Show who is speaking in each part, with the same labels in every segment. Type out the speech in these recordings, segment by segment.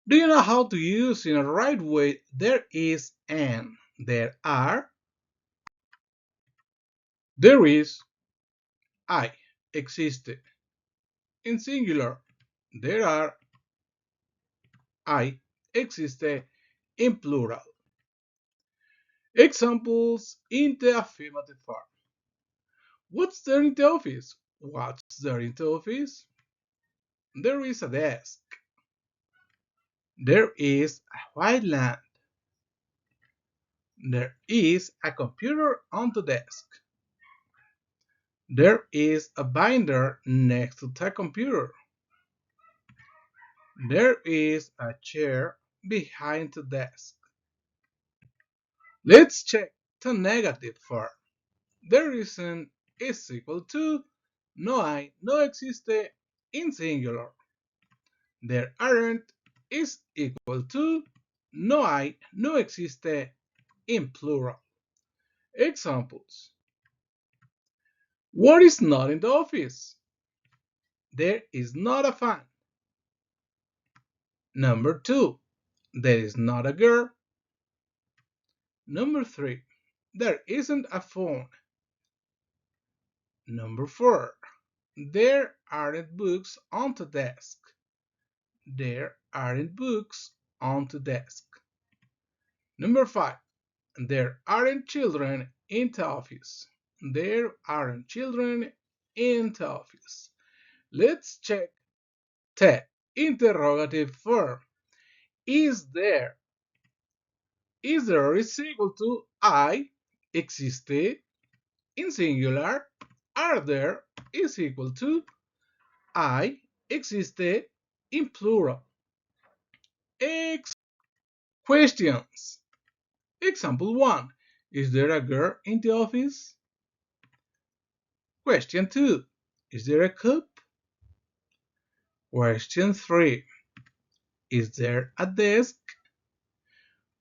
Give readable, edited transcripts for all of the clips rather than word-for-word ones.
Speaker 1: Do you know how to use in a right way there is and there are? There is, I, existe. In singular, there are, I, existe. In plural. Examples in the affirmative form. What's there in the office? What's there in the office? There is a desk. There is a white land. There is a computer on the desk. There is a binder next to the computer. There is a chair behind the desk. Let's check the negative form. There isn't is equal to no hay, no existe in singular. There aren't is equal to no hay, no existe in plural. Examples. What is not in the office? There is not a fan. Number 2. There is not a girl. Number 3. There isn't a phone. Number 4. There aren't books on the desk. There aren't books on the desk. Number 5. There aren't children in the office. There aren't children in the office. Let's check the interrogative form. Is there? Is there is equal to I, existe, in singular. Are there is equal to I, existe, in plural. Questions. Example 1. Is there a girl in the office? Question 2. Is there a cup? Question 3. Is there a desk?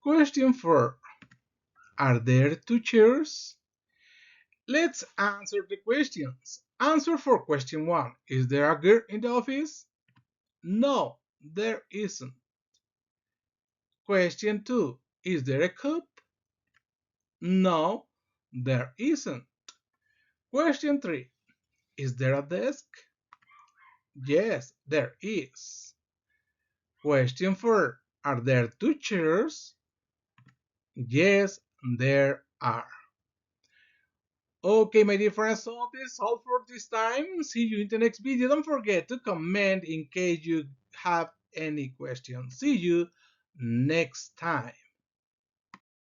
Speaker 1: Question 4. Are there 2 chairs? Let's answer the questions. Answer for question 1. Is there a girl in the office? No, there isn't. Question 2. Is there a cup? No, there isn't. Question 3. Is there a desk? Yes, there is. Question 4. Are there 2 chairs? Yes, there are. Okay, my dear friends, so that's all for this time. See you in the next video. Don't forget to comment in case you have any questions. See you next time.